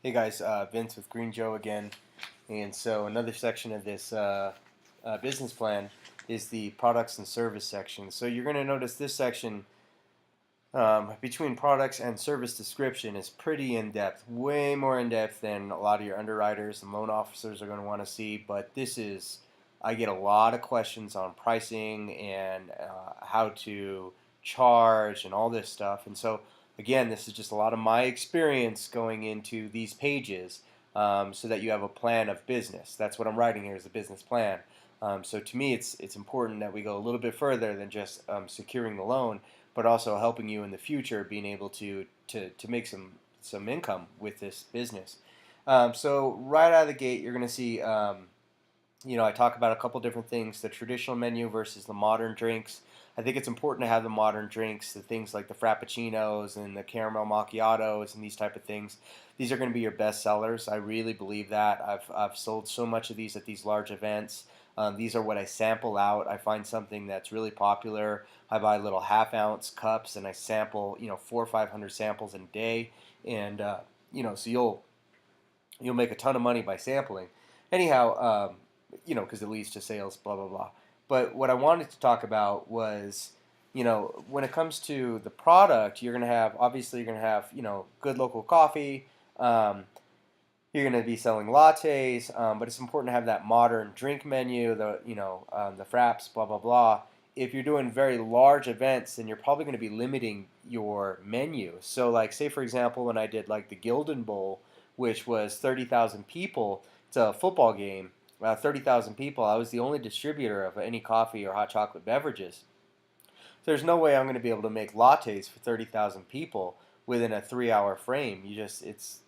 Hey guys, Vince with Green Joe again. And so another section of this business plan is the products and service section. So you're going to notice this section between products and service description is pretty in-depth, way more in-depth than a lot of your underwriters and loan officers are going to want to see. But I get a lot of questions on pricing and how to charge and all this stuff. And so again, this is just a lot of my experience going into these pages so that you have a plan of business. That's what I'm writing here is a business plan. So to me, it's important that we go a little bit further than just securing the loan, but also helping you in the future being able to make some income with this business. So right out of the gate, you're going to see, I talk about a couple different things, the traditional menu versus the modern drinks. I think it's important to have the modern drinks, the things like the Frappuccinos and the caramel macchiatos and these type of things. These are going to be your best sellers. I really believe that. I've sold so much of these at these large events. These are what I sample out. I find something that's really popular. I buy little half-ounce cups and I sample, 400 or 500 samples a day, and so you'll make a ton of money by sampling. Anyhow, because it leads to sales, blah blah blah. But what I wanted to talk about was, when it comes to the product, you're gonna have good local coffee. You're going to be selling lattes, but it's important to have that modern drink menu, the fraps, blah, blah, blah. If you're doing very large events, then you're probably going to be limiting your menu. So, like, say, for example, when I did, like, the Gildan Bowl, which was 30,000 people, it's a football game, 30,000 people, I was the only distributor of any coffee or hot chocolate beverages. There's no way I'm going to be able to make lattes for 30,000 people within a 3-hour frame. It's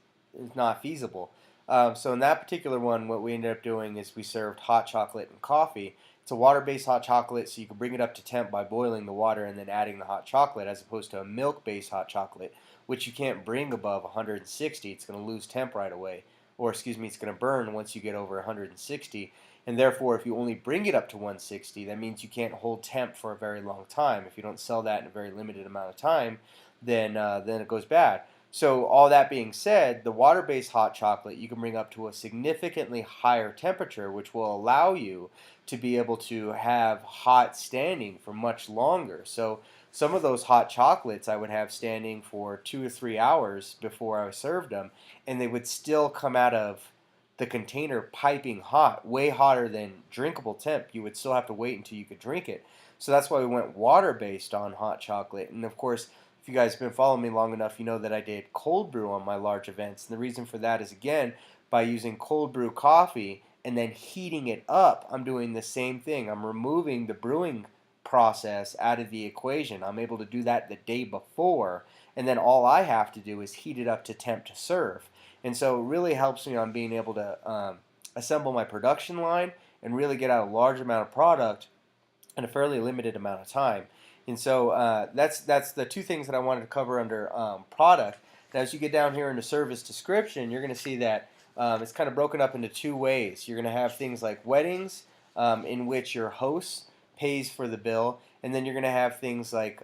not feasible. So in that particular one, what we ended up doing is we served hot chocolate and coffee. It's a water-based hot chocolate, so you can bring it up to temp by boiling the water and then adding the hot chocolate, as opposed to a milk-based hot chocolate, which you can't bring above 160. It's going to lose temp right away. Or, excuse me, it's going to burn once you get over 160. And therefore, if you only bring it up to 160, that means you can't hold temp for a very long time. If you don't sell that in a very limited amount of time, then it goes bad. So all that being said, the water-based hot chocolate you can bring up to a significantly higher temperature, which will allow you to be able to have hot standing for much longer. So some of those hot chocolates I would have standing for 2 or 3 hours before I served them, and they would still come out of the container piping hot, way hotter than drinkable temp. You would still have to wait until you could drink it. So that's why we went water-based on hot chocolate. And of course, if you guys have been following me long enough, you know that I did cold brew on my large events. And the reason for that is, again, by using cold brew coffee and then heating it up, I'm doing the same thing. I'm removing the brewing process out of the equation. I'm able to do that the day before, and then all I have to do is heat it up to temp to serve. And so it really helps me on being able to assemble my production line and really get out a large amount of product in a fairly limited amount of time. And so that's the two things that I wanted to cover under product. Now, as you get down here into service description, you're going to see that it's kind of broken up into two ways. You're going to have things like weddings, in which your host pays for the bill, and then you're going to have things like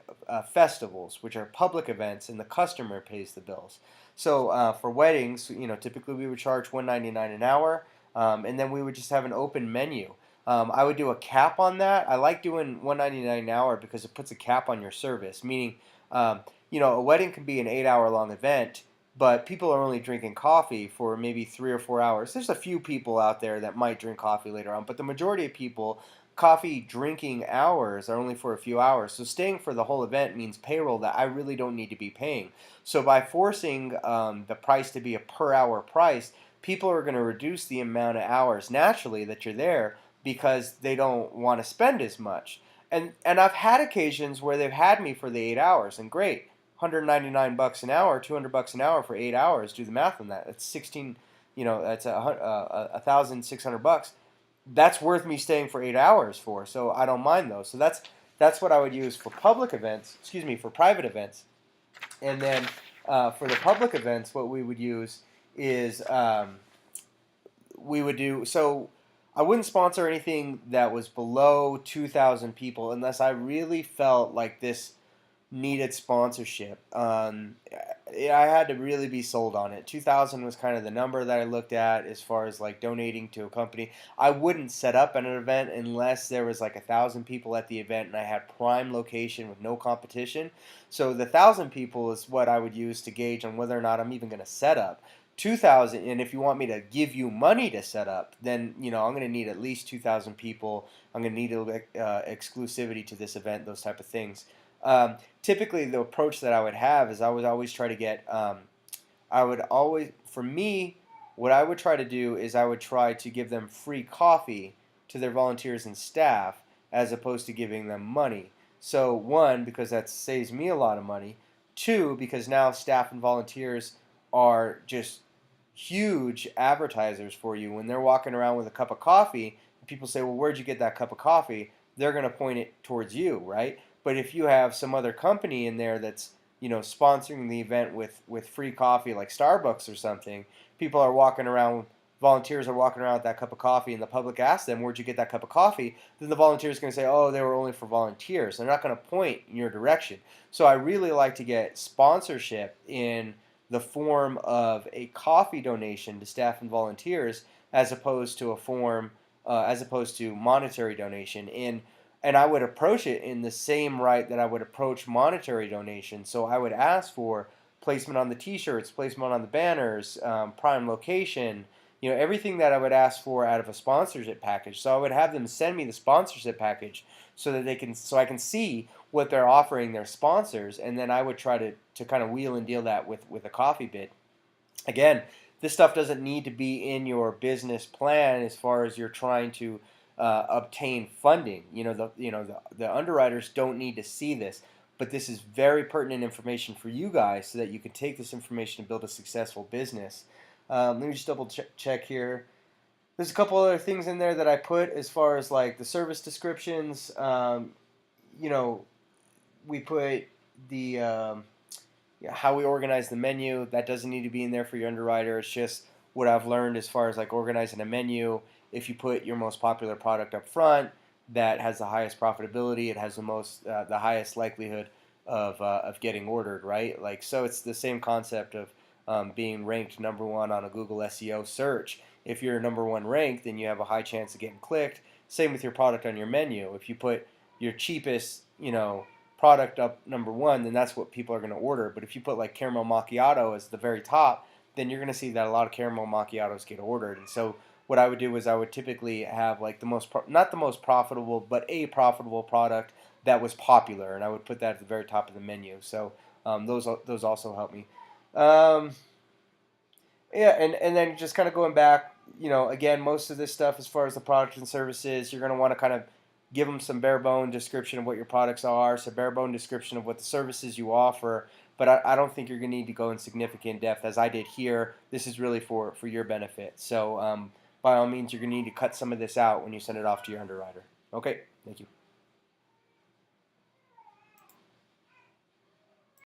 festivals, which are public events, and the customer pays the bills. So for weddings, typically we would charge $1.99 an hour, and then we would just have an open menu. I would do a cap on that. I like doing $1.99 an hour because it puts a cap on your service. Meaning, a wedding can be an 8-hour long event, but people are only drinking coffee for maybe 3 or 4 hours. There's a few people out there that might drink coffee later on, but the majority of people, coffee drinking hours are only for a few hours. So staying for the whole event means payroll that I really don't need to be paying. So by forcing the price to be a per hour price, people are going to reduce the amount of hours naturally that you're there, because they don't want to spend as much. And I've had occasions where they've had me for the 8 hours, and great, $199 an hour, $200 an hour for 8 hours. Do the math on that. That's 16, that's $1,600. That's worth me staying for 8 hours for. So I don't mind those. So that's what I would use for public events. For private events. And then for the public events, what we would use is we would do so. I wouldn't sponsor anything that was below 2,000 people unless I really felt like this needed sponsorship. I had to really be sold on it. 2,000 was kind of the number that I looked at as far as like donating to a company. I wouldn't set up at an event unless there was like 1,000 people at the event and I had prime location with no competition. So the 1,000 people is what I would use to gauge on whether or not I'm even going to set up. 2,000, and if you want me to give you money to set up, then I'm going to need at least 2,000 people. I'm going to need exclusivity to this event, those type of things. Typically, the approach that I would have is I would always try to get. For me, what I would try to do is I would try to give them free coffee to their volunteers and staff as opposed to giving them money. So one, because that saves me a lot of money. Two, because now staff and volunteers are just huge advertisers for you. When they're walking around with a cup of coffee, people say, well, where'd you get that cup of coffee? They're going to point it towards you, right? But if you have some other company in there that's sponsoring the event with free coffee, like Starbucks or something, people are walking around, volunteers are walking around with that cup of coffee, and the public asks them, where'd you get that cup of coffee? Then the volunteers going to say, oh, they were only for volunteers. They're not going to point in your direction. So I really like to get sponsorship in the form of a coffee donation to staff and volunteers as opposed to monetary donation. And I would approach it in the same right that I would approach monetary donation. So I would ask for placement on the T-shirts, placement on the banners, prime location, everything that I would ask for out of a sponsorship package. So I would have them send me the sponsorship package so that so I can see what they're offering their sponsors, and then I would try to kind of wheel and deal that with a coffee bid. Again, this stuff doesn't need to be in your business plan as far as you're trying to obtain funding. The underwriters don't need to see this, but this is very pertinent information for you guys so that you can take this information and build a successful business. Let me just double check here. There's a couple other things in there that I put as far as like the service descriptions. We put the how we organize the menu. That doesn't need to be in there for your underwriter. It's just what I've learned as far as like organizing a menu. If you put your most popular product up front, that has the highest profitability. It has the highest likelihood of getting ordered, right? Like, so it's the same concept of being ranked number one on a Google SEO search. If you're number one ranked, then you have a high chance of getting clicked. Same with your product on your menu. If you put your cheapest, product up number one, then that's what people are going to order. But if you put like caramel macchiato as the very top, then you're going to see that a lot of caramel macchiatos get ordered. And so what I would do is I would typically have like not the most profitable, but a profitable product that was popular, and I would put that at the very top of the menu. So those also help me. Yeah, and then just kind of going back, again, most of this stuff as far as the product and services, you're going to want to kind of give them some bare bone description of what your products are, some bare bone description of what the services you offer. But I don't think you're going to need to go in significant depth as I did here. This is really for your benefit. So by all means, you're going to need to cut some of this out when you send it off to your underwriter. Okay, thank you.